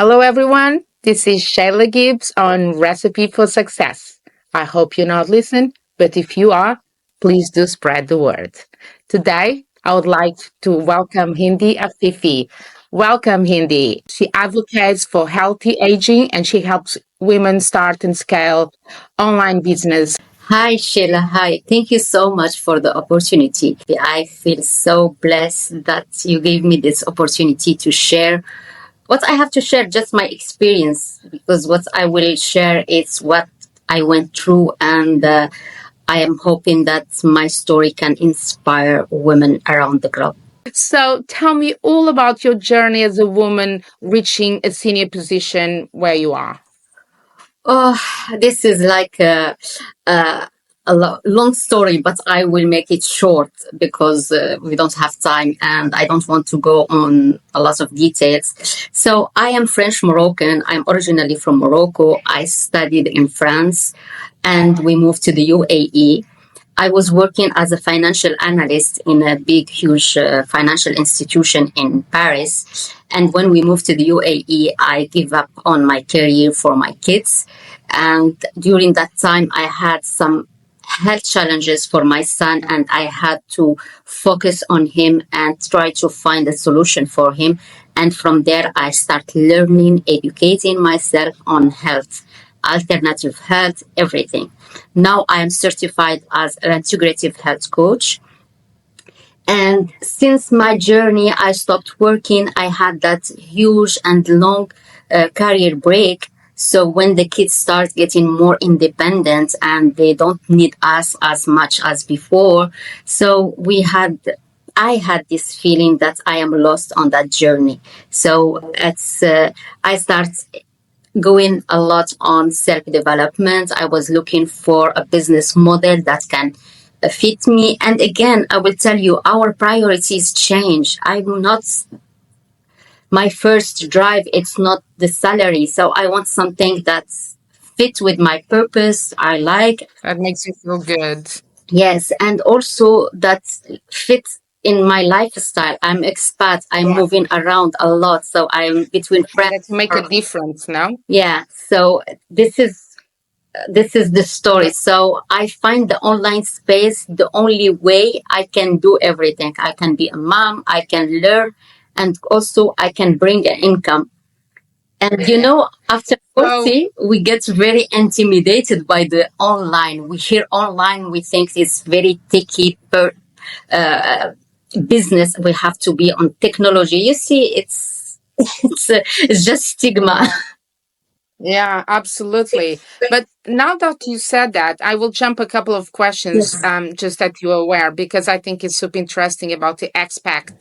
Hello, everyone. This is Shayla Gibbs on Recipe for Success. I hope you're not listening, but if you are, please do spread the word. Today, I would like to welcome Hindi Afife. Welcome, Hindi. She advocates for healthy aging and she helps women start and scale online business. Hi, Sheila. Hi. Thank you so much for the opportunity. I feel so blessed that you gave me this opportunity to share what I have to share, just my experience, because what I will share is what I went through, and I am hoping that my story can inspire women around the globe. So, tell me all about your journey as a woman reaching a senior position where you are. Oh, this is like a, long story, but I will make it short because we don't have time and I don't want to go on a lot of details. So, I am French Moroccan. I'm originally from Morocco. I studied in France and we moved to the UAE. I was working as a financial analyst in a big, huge financial institution in Paris. And when we moved to the UAE, I gave up on my career for my kids. And during that time, I had some health challenges for my son, and I had to focus on him and try to find a solution for him. And from there, I start learning, educating myself on health, alternative health, everything. Now I am certified as an integrative health coach. And since my journey, I stopped working. I had that huge and long career break. So when the kids start getting more independent and they don't need us as much as before, so I had this feeling that I am lost on that journey. So I start going a lot on self development. I was looking for a business model that can fit me. And again, I will tell you, our priorities change. I'm not, my first drive, it's not the salary. So I want something that's fit with my purpose. I like. That makes you feel good. Yes. And also that fits in my lifestyle. I'm expat. I'm moving around a lot. So I'm between friends. Let's make a difference now. Yeah. So this is the story. So I find the online space the only way I can do everything. I can be a mom, I can learn, and also I can bring an income. And after 40, we get very intimidated by the online. We hear online, we think it's very techy uh, business. We have to be on technology. You see, it's just stigma. Yeah, absolutely. But now that you said that, I will jump a couple of questions Yes. just that you're aware, because I think it's super interesting about the expat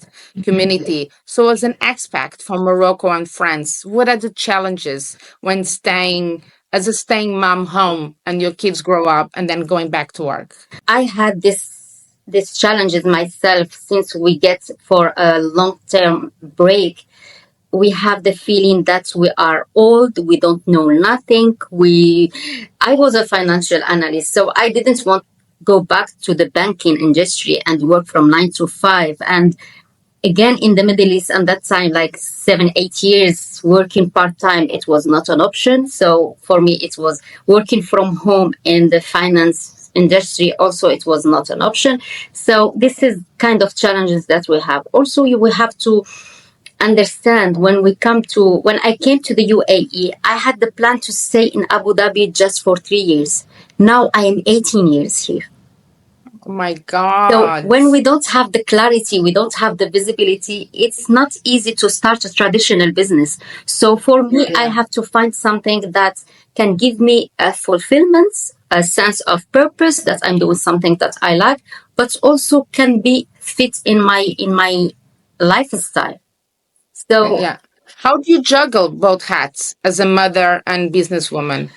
community. So, as an expat from Morocco and France, what are the challenges when staying as a staying mom home and your kids grow up and then going back to work? I had this challenges myself since we get for a long term break. We have the feeling that we are old, we don't know nothing. I was a financial analyst, so I didn't want to go back to the banking industry and work from 9 to 5. And again, in the Middle East, and that time, like 7, 8 years working part time, it was not an option. So for me, it was working from home in the finance industry. Also, it was not an option. So this is kind of challenges that we have. Also, you will have to understand when I came to the UAE, I had the plan to stay in Abu Dhabi just for 3 years. Now I am 18 years here. Oh my So God. when we don't have the clarity, we don't have the visibility, it's not easy to start a traditional business. So for me, I have to find something that can give me a fulfillment, a sense of purpose that I'm doing something that I like, but also can be fit in my lifestyle. So Yeah. How do you juggle both hats as a mother and businesswoman?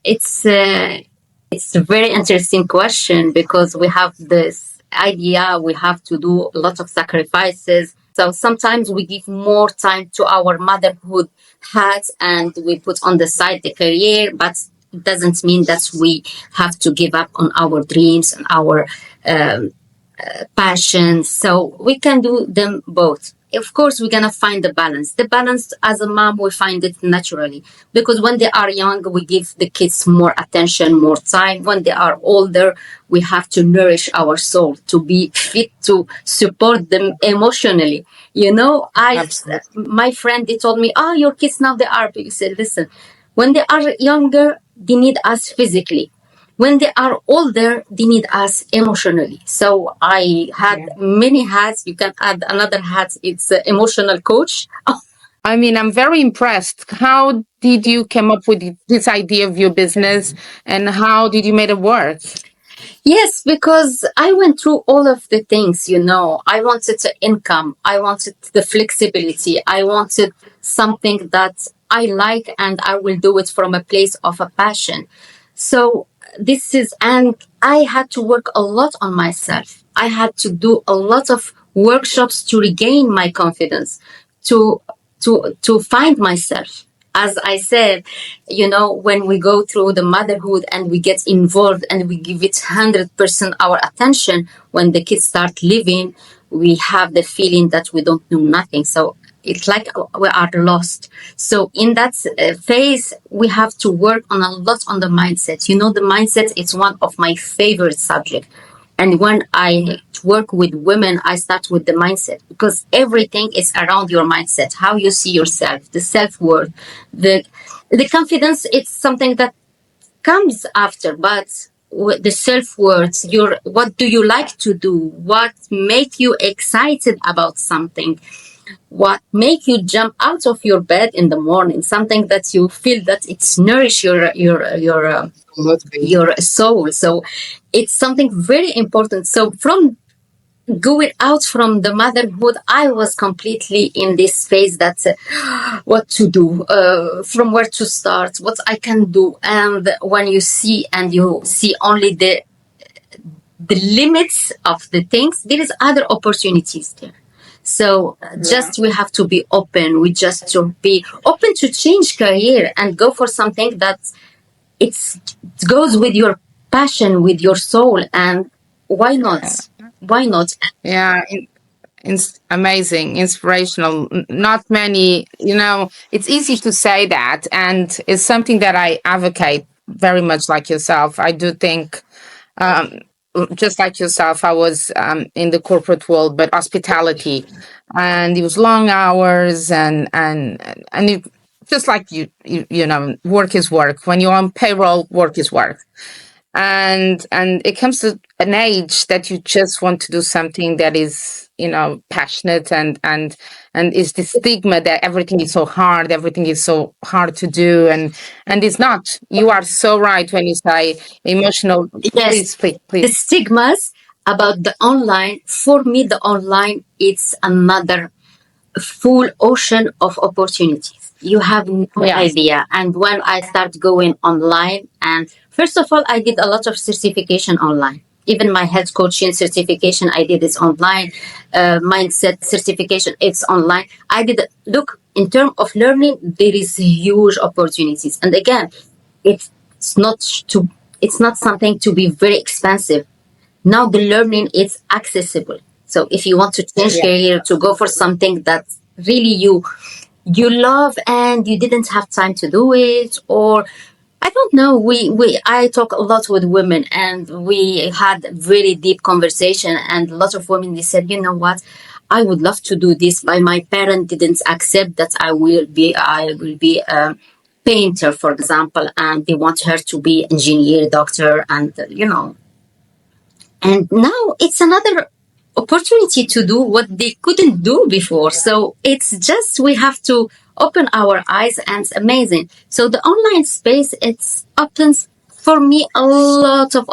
It's a very interesting question because we have this idea we have to do a lot of sacrifices. So sometimes we give more time to our motherhood hat and we put on the side the career, but it doesn't mean that we have to give up on our dreams and our passion. So we can do them both. Of course, we're gonna find the balance. The balance as a mom, we find it naturally because when they are young, we give the kids more attention, more time. When they are older, we have to nourish our soul to be fit to support them emotionally. You know, Absolutely. my friend, they told me, "Oh, your kids now they are." But you said, "Listen, when they are younger, they need us physically. When they are older, they need us emotionally." So I had Yeah. many hats. You can add another hat. It's emotional coach. I mean, I'm very impressed. How did you come up with this idea of your business, and how did you make it work? Yes, because I went through all of the things, you know. I wanted the income, I wanted the flexibility, I wanted something that I like and I will do it from a place of a passion. So and I had to work a lot on myself. I had to do a lot of workshops to regain my confidence, to to find myself. As I said, you know, when we go through the motherhood and we get involved and we give it 100% our attention, when the kids start living, we have the feeling that we don't know nothing. So it's like we are lost. So in that phase, we have to work on a lot on the mindset. You know, the mindset is one of my favorite subjects. And when I work with women, I start with the mindset because everything is around your mindset, how you see yourself, the self worth, the the confidence. It's something that comes after, but the self worth, your what do you like to do, what make you excited about something, what make you jump out of your bed in the morning, something that you feel that it's nourish Motivation. your soul. So it's something very important. So from going out from the motherhood, I was completely in this phase that what to do, from where to start, what I can do. And when you see and you see only the limits of the things, there is other opportunities there. So Yeah. just we have to be open. We just to be open to change career and go for something that it's it goes with your passion, with your soul, and why not? Why not? Yeah. Amazing, inspirational. Not many, it's easy to say that. And it's something that I advocate very much like yourself. I do think, um, just like yourself, I was in the corporate world, but hospitality. And it was long hours and it, just like work is work. When you're on payroll, work is work, and it comes to an age that you just want to do something that is passionate, and is the stigma that everything is so hard to do, and it's not. You are so right when you say emotional. Yes, Please. the stigmas about the online. For me, the online it's another full ocean of opportunities. You have no Yes. idea. And when I start going online, and first of all, I did a lot of certification online. Even my health coaching certification, I did it online. Mindset certification, it's online. I did look in terms of learning. There is huge opportunities, and again, it's not to. It's not something to be very expensive. Now the learning is accessible. So if you want to change Yeah. career to go for something that really you love and you didn't have time to do it, or I don't know, we I talk a lot with women and we had very deep conversation, and a lot of women they said, you know what, I would love to do this, but my parent didn't accept that I will be a painter, for example, and they want her to be engineer, doctor, and and now it's another opportunity to do what they couldn't do before. So it's just we have to open our eyes, and it's amazing. So the online space it opens for me a lot of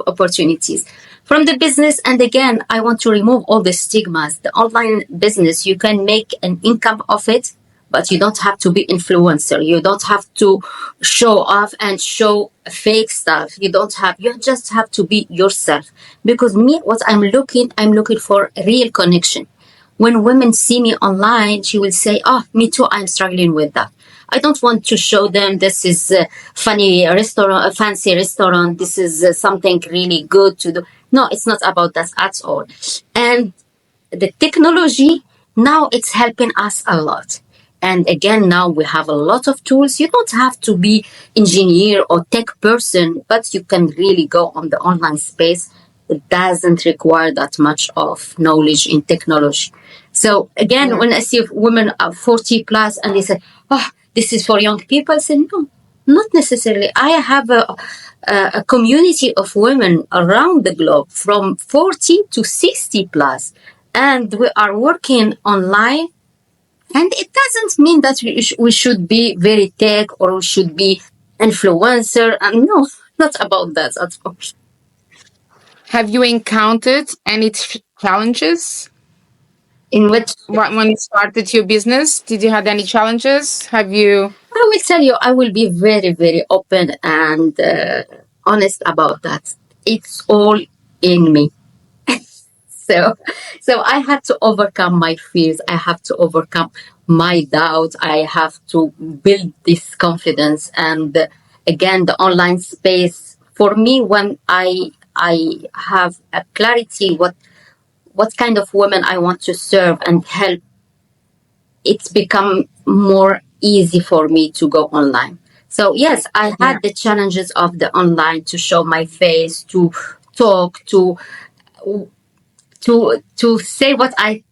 opportunities from the business. And again, I want to remove all the stigmas. The online business, you can make an income of it, but you don't have to be influencer. You don't have to show off and show fake stuff. You just have to be yourself. Because me, what I'm looking for real connection. When women see me online, she will say, oh, me too, I'm struggling with that. I don't want to show them this is a funny restaurant, a fancy restaurant. This is something really good to do. No, it's not about that at all. And the technology now it's helping us a lot. And again, now we have a lot of tools. You don't have to be engineer or tech person, but you can really go on the online space. It doesn't require that much of knowledge in technology. So again, Yeah. when I see women are 40 plus and they say, oh, this is for young people, I say, no, not necessarily. I have a community of women around the globe from 40 to 60 plus, and we are working online. And it doesn't mean that we should be very tech or we should be influencer. And no, not about that at all. Have you encountered any challenges In which when you started your business? Did you have any challenges? Have you? I will tell you, I will be very, very open and honest about that. It's all in me. So, so I had to overcome my fears. I have to overcome my doubts. I have to build this confidence. And again, the online space for me, when I have a clarity what kind of women I want to serve and help, it's become more easy for me to go online. So yes, I Yeah. had the challenges of the online to show my face, to talk, to say what I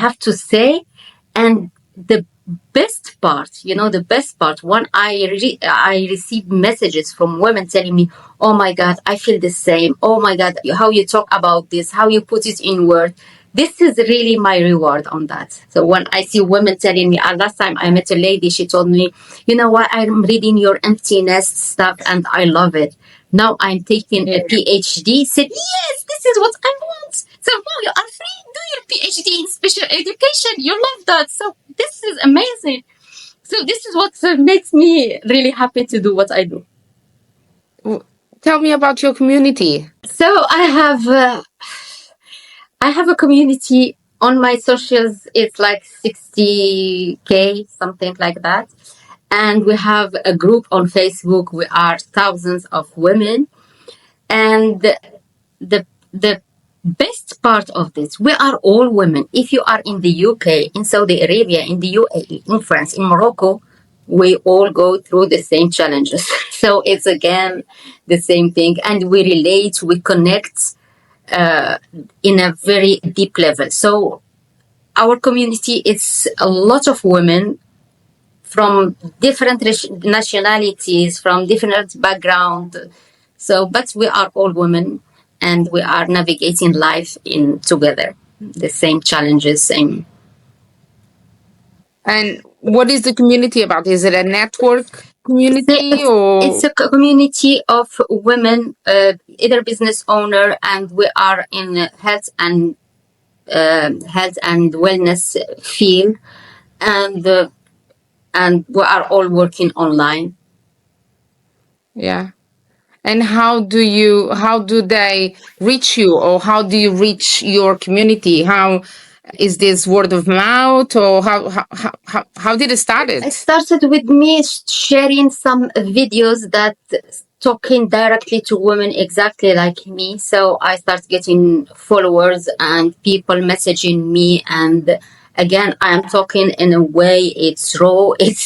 have to say. And the best part, the best part, when I receive messages from women telling me, "Oh my God, I feel the same. Oh my God, how you talk about this, how you put it in words." This is really my reward on that. So when I see women telling me, last time I met a lady, she told me, "You know what? I'm reading your empty nest stuff and I love it. Now I'm taking a Yeah. PhD." Said, "Yes, this is what I want." So now you are free. Do your PhD in special education. You love that. So this is amazing. So this is what makes me really happy to do what I do. W- Tell me about your community. So I have a community on my socials. It's like 60K, something like that. And we have a group on Facebook. We are thousands of women. And the best part of this, we are all women. If you are in the UK, in Saudi Arabia, in the UAE, in France, in Morocco, we all go through the same challenges. So it's again the same thing, and we relate, we connect in a very deep level. So our community is a lot of women from different nationalities, from different background. So, but we are all women, and we are navigating life in together. The same challenges, same. And what is the community about? Is it a network community It's or? a community of women, either business owner, and we are in health and wellness field, and and we are all working online. Yeah. And how do they reach you, or how do you reach your community? How is this word of mouth, or how did it It started? started with me sharing some videos that talking directly to women exactly like me. So I started getting followers and people messaging me. And again, I am talking in a way it's raw, it's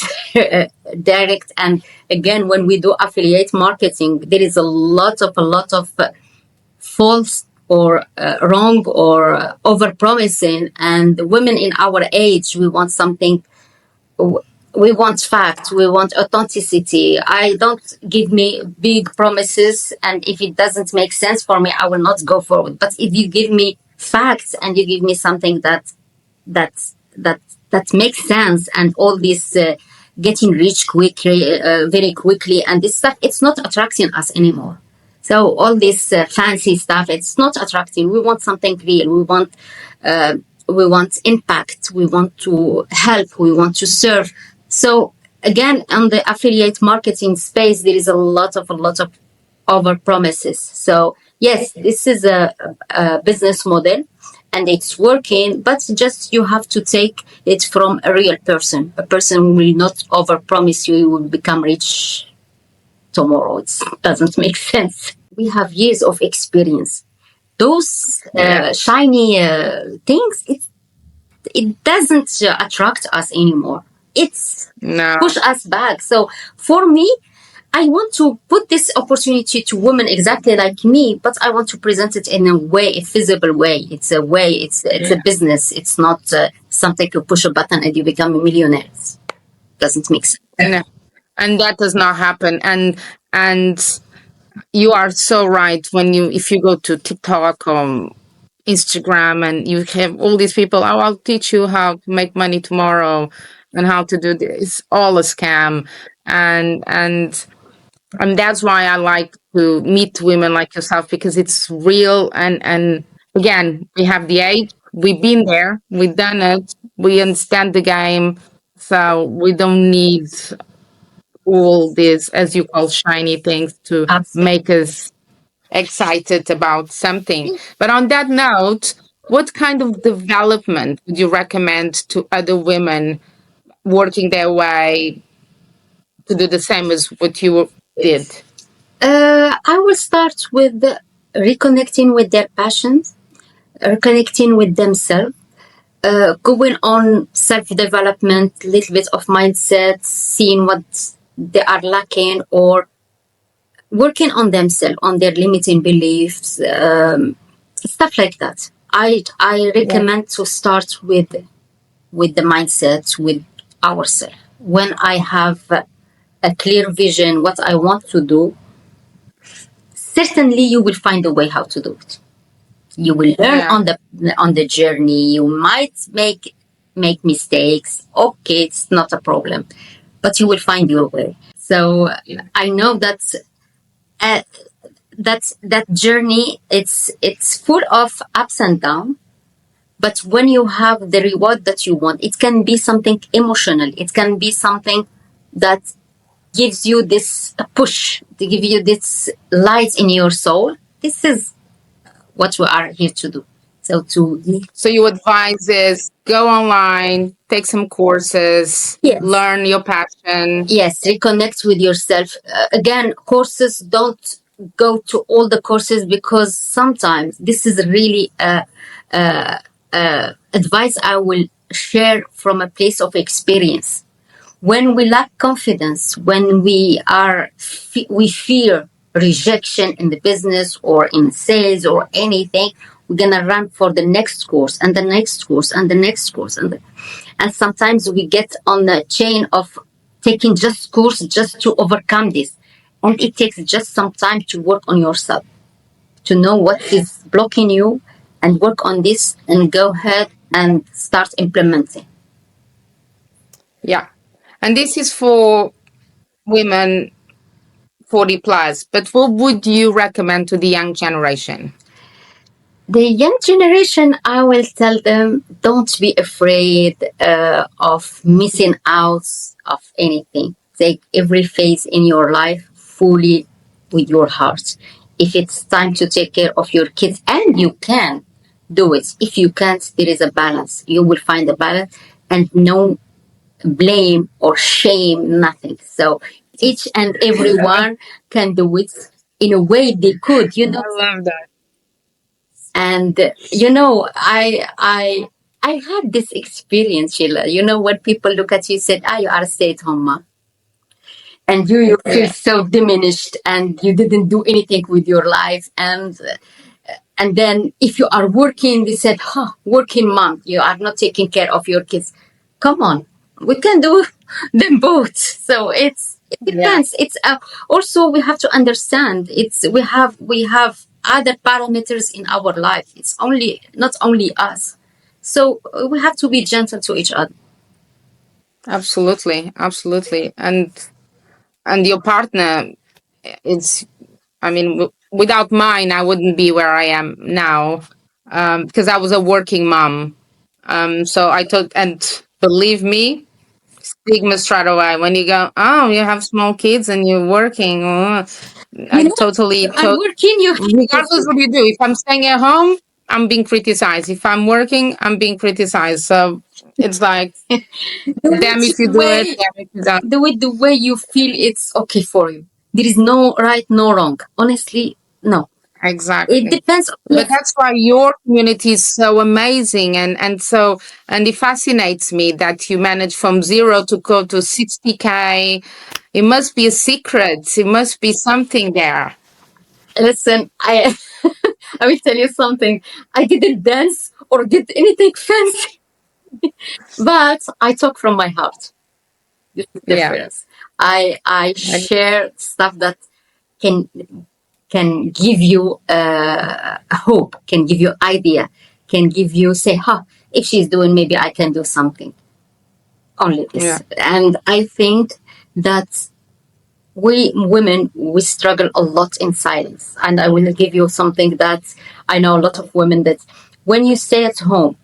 direct. And again, when we do affiliate marketing, there is a lot of false or wrong or over promising. And women in our age, we want something, we want facts, we want authenticity. I don't give me big promises, and if it doesn't make sense for me, I will not go forward. But if you give me facts and you give me something that that that makes sense, and all this getting rich quickly, very quickly, and this stuff, it's not attracting us anymore. So all this fancy stuff, it's not attractive. We want something real. We want impact. We want to help. We want to serve. So again, on the affiliate marketing space, there is a lot of over promises. So yes, this is a business model, and it's working. But just you have to take it from a real person. A person will not over promise you will become rich tomorrow. It doesn't make sense. We have years of experience. those Yeah. shiny things, it doesn't attract us anymore. It's No. push us back. So for me, I want to put this opportunity to women exactly like me, but I want to present it in a way, a feasible way. It's a way. It's a Yeah. business. It's not something you push a button and you become a millionaire. It doesn't make sense. No. And that does not happen. And you are so right when you if you go to TikTok or Instagram and you have all these people, oh, I'll teach you how to make money tomorrow and how to do this. It's all a scam. And that's why I like to meet women like yourself because it's real and again, we have the age, we've been there, we've done it, we understand the game, so we don't need all these, as you call, shiny things to Absolutely. make us excited about something. But on that note, what kind of development would you recommend to other women working their way to do the same as what you did? I will start with reconnecting with their passions, reconnecting with themselves, going on self development, little bit of mindset, seeing what they are lacking, or working on themselves, on their limiting beliefs, stuff like that. I Yeah. recommend to start with the mindset, with ourselves. When I have a clear vision, what I want to do, certainly you will find a way how to do it. You will learn Yeah. on the journey. You might make mistakes. Okay, it's not a problem, but you will find your way. So I know uh, that journey, it's full of ups and downs. But when you have the reward that you want, it can be something emotional. It can be something that gives you this push, to give you this light in your soul. This is what we are here to do. So to So you advise is go online, take some courses, yes, learn your passion. yes, reconnect with yourself. Again, courses, don't go to all the courses, because sometimes this is really advice I will share from a place of experience. When we lack confidence, when we fear rejection in the business or in sales or anything, we're gonna run for the next course and the next course and the next course, and sometimes we get on the chain of taking just course just to overcome this, and it takes just some time to work on yourself, to know what is blocking you, and work on this and go ahead and start implementing. Yeah. And this is for women 40 plus. But what would you recommend to the young generation? The young generation, I will tell them, don't be afraid of missing out of anything. Take every phase in your life fully with your heart. If it's time to take care of your kids, and you can do it. If you can't, there is a balance. You will find a balance, and no blame or shame, nothing. So each and everyone can do it in a way they could, I love that. and I had this experience, Sheila. When people look at you, said, "Ah, you are a stay-at-home mom," and you feel Yeah. so diminished, and you didn't do anything with your life, and then if you are working, they said, "Huh, working mom, you are not taking care of your kids." Come on, we can do them both. So it Yeah. depends. It's also, we have to understand, we have other parameters in our life. It's only not only us. So we have to be gentle to each other. Absolutely. Absolutely. And your partner, it's, I mean, without mine, I wouldn't be where I am now because I was a working mom. So I told, and believe me, stigma straight away. When you go, oh, you have small kids and you're working. Oh, You I know, totally, you are working. regardless what you do, if I'm staying at home, I'm being criticized. If I'm working, I'm being criticized. So it's like, do damn it if you the do it, way damn if you don't. do it the way you feel it's okay for you. There is no right, no wrong. Honestly, no. It Exactly. depends. But Yes, that's why your community is so amazing, and it fascinates me that you managed from zero to go to 60K. It must be a secret. It must be something there. listen, I I will tell you something. I didn't dance or did anything fancy, but I talk from my heart. This is Yeah. difference. I I- share stuff that can can give you hope, can give you idea, can give you say, huh, if she's doing, maybe I can do something. Only Yeah. this, and I think that we women we struggle a lot in silence. And I will give you something that I know a lot of women that when you stay at home,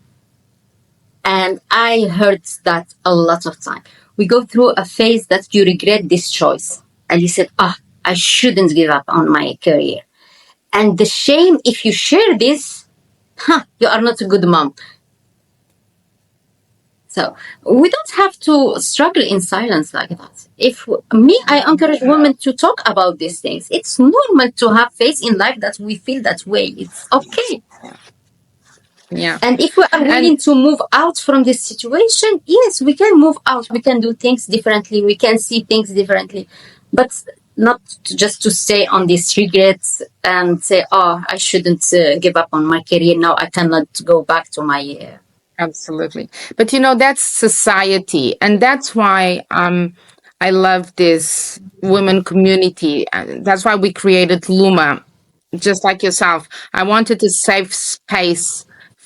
and I heard that a lot of time, we go through a phase that you regret this choice, and you said, ah, I shouldn't give up on my career. And the shame if you share this, huh, you are not a good mom. So we don't have to struggle in silence like that. If me, I encourage women to talk about these things. It's normal to have phase in life that we feel that way. It's okay. Yeah. And if we are And willing to move out from this situation, yes, we can move out. We can do things differently. We can see things differently, but not just to stay on these regrets and say, "Oh, I shouldn't give up on my career. Now I cannot go back to my." absolutely. But that's society. And that's why I love this women community. And that's why we created Luma, just like yourself. I wanted a safe space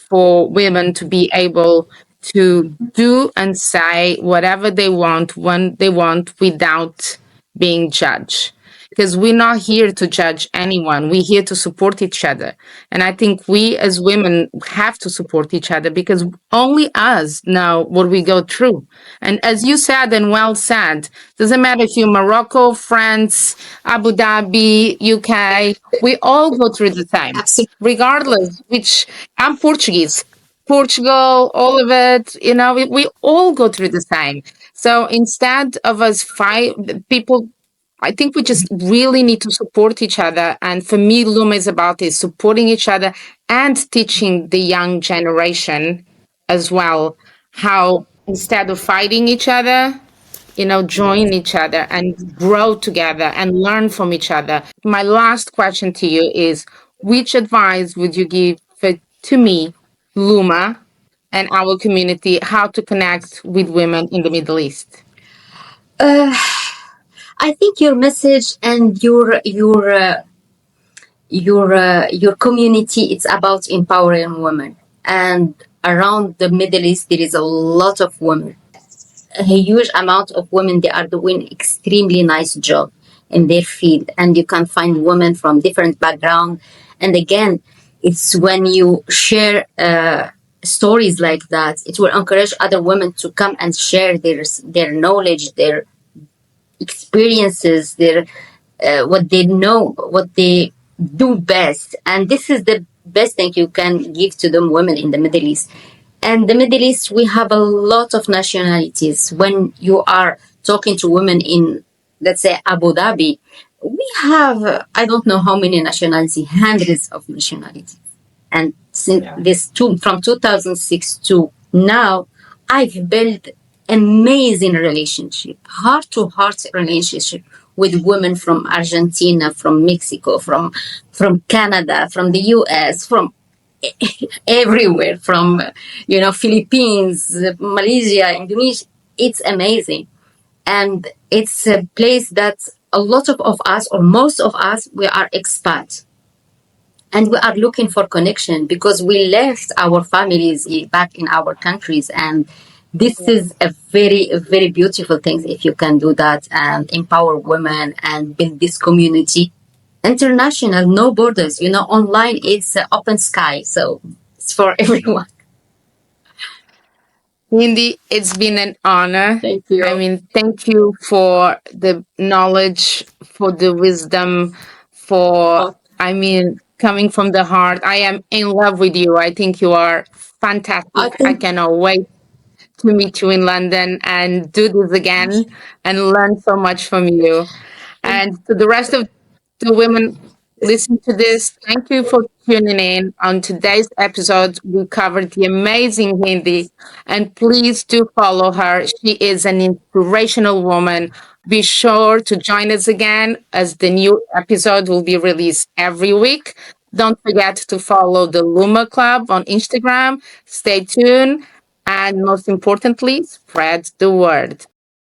for women to be able to do and say whatever they want when they want without being judged. Because we're not here to judge anyone. We're here to support each other. And I think we as women have to support each other because only us know what we go through. And as you said and well said, doesn't matter if you're Morocco, France, Abu Dhabi, UK, we all go through the same, Absolutely. regardless which I'm Portuguese. Portugal, all of it, we all go through the same. So instead of us fight, people, I think we just really need to support each other. And for me, Luma is about is supporting each other and teaching the young generation as well how instead of fighting each other, join each other and grow together and learn from each other. My last question to you is which advice would you give to me, Luma, and our community how to connect with women in the Middle East? Uh, I think your message and your community, it's about empowering women. And around the Middle East, there is a lot of women, a huge amount of women. They are doing extremely nice job in their field, and you can find women from different background. And again, it's when you share stories like that, it will encourage other women to come and share their knowledge, their experiences, their what they know, what they do best. And this is the best thing you can give to them women in the Middle East. And the Middle East, we have a lot of nationalities. When you are talking to women in, let's say, Abu Dhabi, we have, I don't know how many nationalities, hundreds of nationalities. And since from 2006 to now, I've built amazing relationship, heart to heart relationship with women from Argentina, from Mexico, from Canada, from the US, from everywhere, from Philippines, Malaysia, Indonesia. It's amazing. And it's a place that a lot of us, or most of us, we are expats, and we are looking for connection because we left our families back in our countries. And this is a very beautiful thing if you can do that and empower women and build this community. International, no borders. Online it's open sky, so it's for everyone. Cindy, it's been an honor. Thank I you. mean, thank you for the knowledge, for the wisdom, Oh, coming from the heart. I am in love with you. I think you are I fantastic. I think cannot wait to meet you in London and do this again and learn so much from you. And to the rest of the women, listen to this. Thank you for tuning in. On today's episode, we covered the amazing Hindi, and please do follow her. She is an inspirational woman. Be sure to join us again as the new episode will be released every week. Don't forget to follow the Luma Club on Instagram. Stay tuned. And most importantly, spread the word.